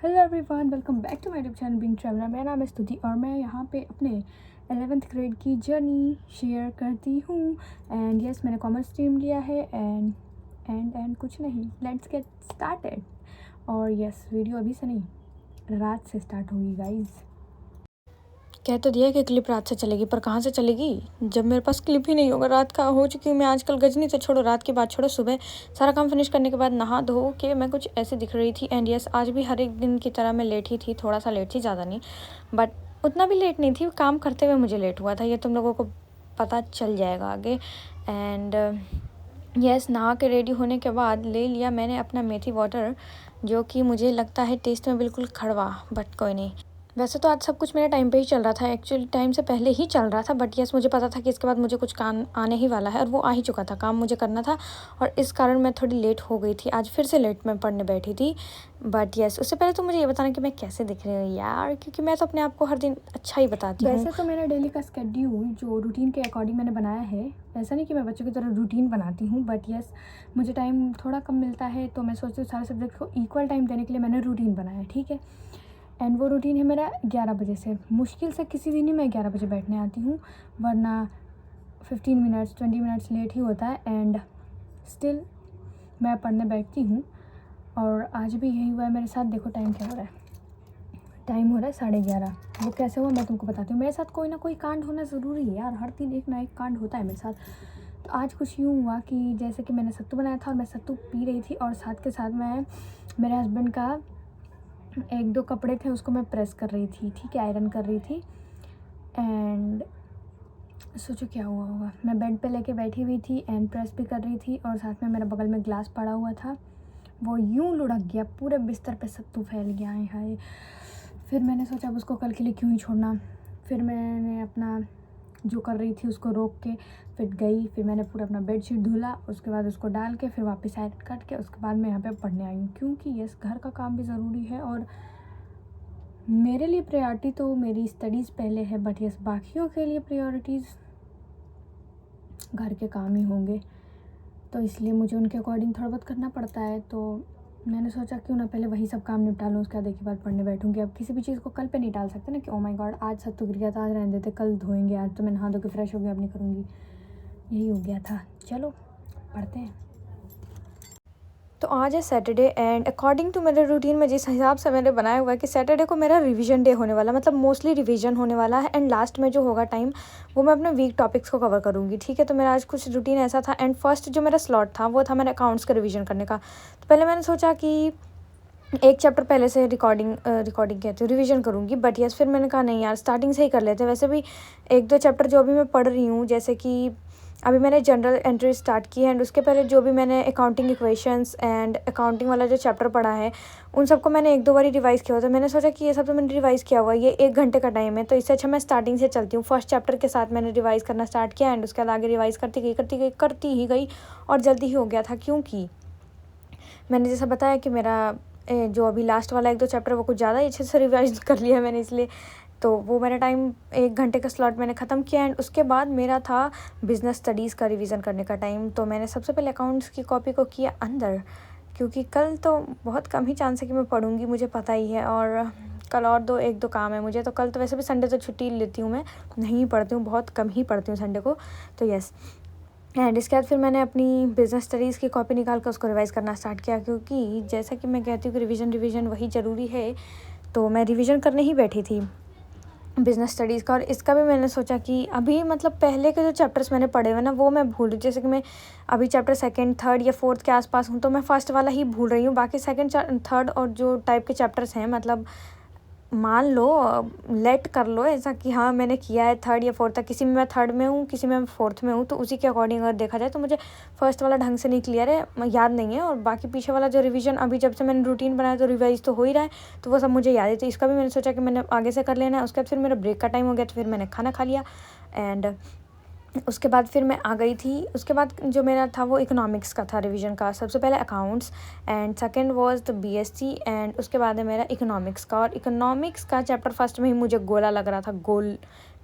Hello everyone, welcome back to my YouTube channel Being Traveller. मेरा नाम है स्तुति और मैं यहाँ पे अपने 11th ग्रेड की जर्नी शेयर करती हूँ। एंड यस, मैंने कॉमर्स स्ट्रीम लिया है एंड कुछ नहीं, लेट्स गेट स्टार्टेड। और यस, वीडियो अभी से नहीं, रात से स्टार्ट होगी गाइज। कह तो दिया कि क्लिप रात से चलेगी, पर कहाँ से चलेगी जब मेरे पास क्लिप ही नहीं होगा। रात का हो चुकी हूँ मैं आजकल। गजनी तो छोड़ो, रात की बात छोड़ो, सुबह सारा काम फिनिश करने के बाद नहा धो के मैं कुछ ऐसे दिख रही थी। एंड यस, आज भी हर एक दिन की तरह मैं लेट ही थी, थोड़ा सा लेट थी, ज़्यादा नहीं, बट उतना भी लेट नहीं थी। काम करते हुए मुझे लेट हुआ था, ये तुम लोगों को पता चल जाएगा आगे। एंड यस, नहा के रेडी होने के बाद ले लिया मैंने अपना मेथी वाटर, जो कि मुझे लगता है टेस्ट में बिल्कुल कड़वा, बट कोई नहीं। वैसे तो आज सब कुछ मेरे टाइम पे ही चल रहा था, एक्चुअली टाइम से पहले ही चल रहा था, बट यस मुझे पता था कि इसके बाद मुझे कुछ काम आने ही वाला है और वो आ ही चुका था, काम मुझे करना था और इस कारण मैं थोड़ी लेट हो गई थी। आज फिर से लेट मैं पढ़ने बैठी थी। बट यस, उससे पहले तो मुझे ये बताना कि मैं कैसे दिख रही हूँ यार, क्योंकि मैं तो अपने आप को हर दिन अच्छा ही बताती हूँ। वैसे तो मेरा डेली का स्केड्यूल जो रूटीन के अकॉर्डिंग मैंने बनाया है, ऐसा नहीं कि मैं बच्चों की तरह रूटीन बनाती हूँ, बट यस मुझे टाइम थोड़ा कम मिलता है, तो मैं सोचती हूँ सारे सब्जेक्ट को इक्वल टाइम देने के लिए मैंने रूटीन बनाया है, ठीक है। एंड वो रूटीन है मेरा 11 बजे से। मुश्किल से किसी दिन ही मैं 11 बजे बैठने आती हूँ, वरना 15 मिनट्स 20 मिनट्स लेट ही होता है। एंड स्टिल मैं पढ़ने बैठती हूँ और आज भी यही हुआ है मेरे साथ। देखो टाइम क्या हो रहा है, टाइम हो रहा है 11:30। वो कैसे हुआ मैं तुमको बताती हूँ। मेरे साथ कोई ना कोई कांड होना ज़रूरी है यार, हर दिन एक ना एक कांड होता है मेरे साथ। तो आज कुछ यूँ हुआ कि जैसे कि मैंने सत्तू बनाया था और मैं सत्तू पी रही थी और साथ के साथ मैं मेरे हस्बैंड का एक दो कपड़े थे उसको मैं प्रेस कर रही थी, ठीक है, आयरन कर रही थी। एंड सोचो क्या हुआ होगा, मैं बेड पे लेके बैठी हुई थी एंड प्रेस भी कर रही थी और साथ में मेरा बगल में ग्लास पड़ा हुआ था, वो यूं लुढ़क गया, पूरे बिस्तर पे सत्तू फैल गया है। हाय, फिर मैंने सोचा अब उसको कल के लिए क्यों ही छोड़ना। फिर मैंने अपना जो कर रही थी उसको रोक के फिर गई, फिर मैंने पूरा अपना बेडशीट धुला, उसके बाद उसको डाल के फिर वापस आयरन करके उसके बाद मैं यहाँ पे पढ़ने आई हूँ, क्योंकि यस घर का काम भी ज़रूरी है और मेरे लिए प्रायोरिटी तो मेरी स्टडीज़ पहले है, बट यस बाकियों के लिए प्रायोरिटीज़ घर के काम ही होंगे, तो इसलिए मुझे उनके अकॉर्डिंग थोड़ा बहुत करना पड़ता है। तो मैंने सोचा क्यों ना पहले वही सब काम निपटा लूँ, उसके बाद एक ही बार पढ़ने बैठूँगी। अब किसी भी चीज़ को कल पे नहीं टाल सकते ना कि ओ माय गॉड आज सत्तू गिर गया था, आज रहने देते, कल धोएंगे, आज तो मैं नहा धो के फ्रेश हो गया अब नहीं करूँगी। यही हो गया था। चलो पढ़ते हैं। तो आज है सैटरडे एंड अकॉर्डिंग टू मेरे रूटीन में जिस हिसाब से मैंने बनाया हुआ है कि सैटरडे को मेरा रिवीजन डे होने वाला, मतलब मोस्टली रिवीजन होने वाला है। एंड लास्ट में जो होगा टाइम वो मैं अपने वीक टॉपिक्स को कवर करूँगी, ठीक है। तो मेरा आज कुछ रूटीन ऐसा था। एंड फर्स्ट जो मेरा स्लॉट था वो था मेरे अकाउंट्स का रिवीजन करने का। तो पहले मैंने सोचा कि एक चैप्टर पहले से रिकॉर्डिंग कहती हूँ रिवीजन करूँगी, बट यस फिर मैंने कहा नहीं यार स्टार्टिंग से ही कर लेते। वैसे भी एक दो चैप्टर जो अभी मैं पढ़ रही हूँ, जैसे कि अभी मैंने जनरल एंट्री स्टार्ट की है एंड उसके पहले जो भी मैंने अकाउंटिंग इक्वेशंस एंड अकाउंटिंग वाला जो चैप्टर पढ़ा है उन सबको मैंने एक दो बार रिवाइज़ किया हुआ था। मैंने सोचा कि ये सब तो मैंने रिवाइज़ किया हुआ है, ये 1 घंटे का टाइम है, तो इससे अच्छा मैं स्टार्टिंग से चलती हूँ। फर्स्ट चैप्टर के साथ मैंने रिवाइज़ करना स्टार्ट किया एंड उसके बाद आगे रिवाइज़ करती ही गई और जल्दी ही हो गया था, क्योंकि मैंने जैसा बताया कि मेरा जो अभी लास्ट वाला 1-2 चैप्टर वो कुछ ज़्यादा ही अच्छे से रिवाइज कर लिया है मैंने, इसलिए तो वो मेरा टाइम 1 घंटे का स्लॉट मैंने ख़त्म किया। एंड उसके बाद मेरा था बिज़नेस स्टडीज़ का रिवीजन करने का टाइम। तो मैंने सबसे पहले अकाउंट्स की कॉपी को किया अंदर, क्योंकि कल तो बहुत कम ही चांस है कि मैं पढ़ूँगी, मुझे पता ही है। और कल और एक दो काम है मुझे, तो कल तो वैसे भी संडे तो छुट्टी लेती हूँ, मैं नहीं पढ़ती हूँ, बहुत कम ही पढ़ती हूँ संडे को, तो यस। एंड इसके बाद फिर मैंने अपनी बिज़नेस स्टडीज़ की कॉपी निकाल कर उसको रिवाइज़ करना स्टार्ट किया, क्योंकि जैसा कि मैं कहती हूँ कि रिवीजन वही ज़रूरी है। तो मैं रिवीजन करने ही बैठी थी बिज़नेस स्टडीज़ का। और इसका भी मैंने सोचा कि अभी मतलब पहले के जो चैप्टर्स मैंने पढ़े हुए ना वो मैं भूल रही हूँ। जैसे कि मैं अभी चैप्टर 2nd 3rd या 4th के आसपास हूँ, तो मैं फर्स्ट वाला ही भूल रही हूँ। बाकी 2nd 3rd और जो टाइप के चैप्टर्स हैं, मतलब मान लो लेट कर लो ऐसा कि हाँ मैंने किया है 3rd या 4th तक, किसी में मैं 3rd में हूँ, किसी में मैं 4th में हूँ, तो उसी के अकॉर्डिंग अगर देखा जाए तो मुझे फर्स्ट वाला ढंग से नहीं क्लियर है, याद नहीं है। और बाकी पीछे वाला जो रिवीजन अभी जब से मैंने रूटीन बनाया तो रिवाइज तो हो ही रहा है, तो वो सब मुझे याद है। तो इसका भी मैंने सोचा कि मैंने आगे से कर लेना है। उसके बाद फिर मेरा ब्रेक का टाइम हो गया, तो फिर मैंने खाना खा लिया एंड उसके बाद फिर मैं आ गई थी। उसके बाद जो मेरा था वो इकोनॉमिक्स का था रिवीजन का। सबसे पहले accounts and second was the BSc and उसके बाद है मेरा इकोनॉमिक्स का। और इकोनॉमिक्स का चैप्टर फर्स्ट में ही मुझे गोला लग रहा था,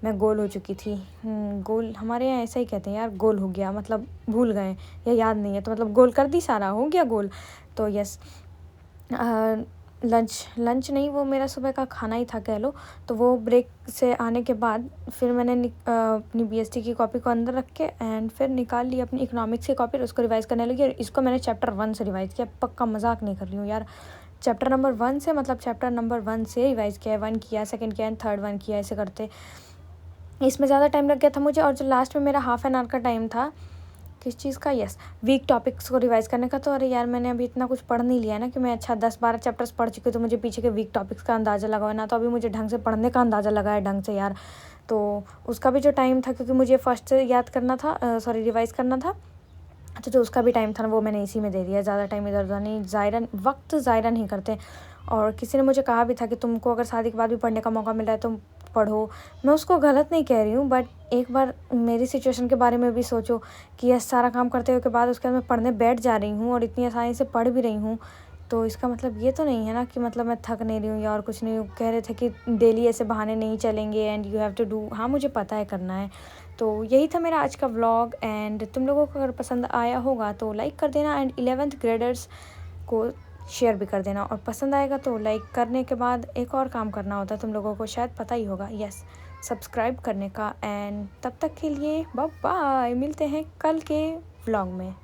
मैं गोल हो चुकी थी। गोल हमारे यहाँ ऐसा ही कहते हैं यार, गोल हो गया मतलब भूल गए या याद नहीं है, तो मतलब गोल कर दी, सारा हो गया गोल। तो यस, लंच नहीं, वो मेरा सुबह का खाना ही था कह लो। तो वो ब्रेक से आने के बाद फिर मैंने अपनी बीएसटी की कॉपी को अंदर रख के एंड फिर निकाल ली अपनी इकोनॉमिक्स की कॉपी और उसको रिवाइज़ करने लगी। और इसको मैंने चैप्टर 1 से रिवाइज़ किया, पक्का मजाक नहीं कर रही हूँ यार। चैप्टर नंबर 1 से, मतलब चैप्टर नंबर 1 से रिवाइज़ किया है, 1 किया, सेकंड किया एंड थर्ड 1 किया, ऐसे करते इसमें ज़्यादा टाइम लग गया था मुझे। और जो लास्ट में मेरा हाफ एन आवर का टाइम था किस चीज़ का, यस, वीक टॉपिक्स को रिवाइज़ करने का। तो अरे यार मैंने अभी इतना कुछ पढ़ नहीं लिया है ना कि मैं अच्छा 10-12 चैप्टर्स पढ़ चुकी हूँ तो मुझे पीछे के वीक टॉपिक्स का अंदाज़ा लगा है ना, तो अभी मुझे ढंग से पढ़ने का अंदाज़ा लगा है ढंग से यार। तो उसका भी जो टाइम था, क्योंकि मुझे फर्स्ट से याद करना था, रिवाइज़ करना था, तो जो उसका भी टाइम था ना वो मैंने इसी में दे दिया। ज़्यादा टाइम इधर उधर नहीं, वक्त ज़ायरा नहीं करते। और किसी ने मुझे कहा भी था कि तुमको अगर शादी के बाद भी पढ़ने का मौका मिल रहा है तो पढ़ो। मैं उसको गलत नहीं कह रही हूँ, बट एक बार मेरी सिचुएशन के बारे में भी सोचो कि यह सारा काम करते हुए के बाद उसके बाद मैं पढ़ने बैठ जा रही हूँ और इतनी आसानी से पढ़ भी रही हूँ। तो इसका मतलब ये तो नहीं है ना कि मतलब मैं थक नहीं रही हूँ या और कुछ नहीं। कह रहे थे कि डेली ऐसे बहाने नहीं चलेंगे and you have to do. हाँ मुझे पता है करना है। तो यही था मेरा आज का व्लॉग एंड तुम लोगों को अगर पसंद आया होगा तो लाइक कर देना एंड 11th ग्रेडर्स को शेयर भी कर देना। और पसंद आएगा तो लाइक करने के बाद एक और काम करना होता है, तुम लोगों को शायद पता ही होगा, यस, सब्सक्राइब करने का। एंड तब तक के लिए बाय बाय, मिलते हैं कल के व्लॉग में।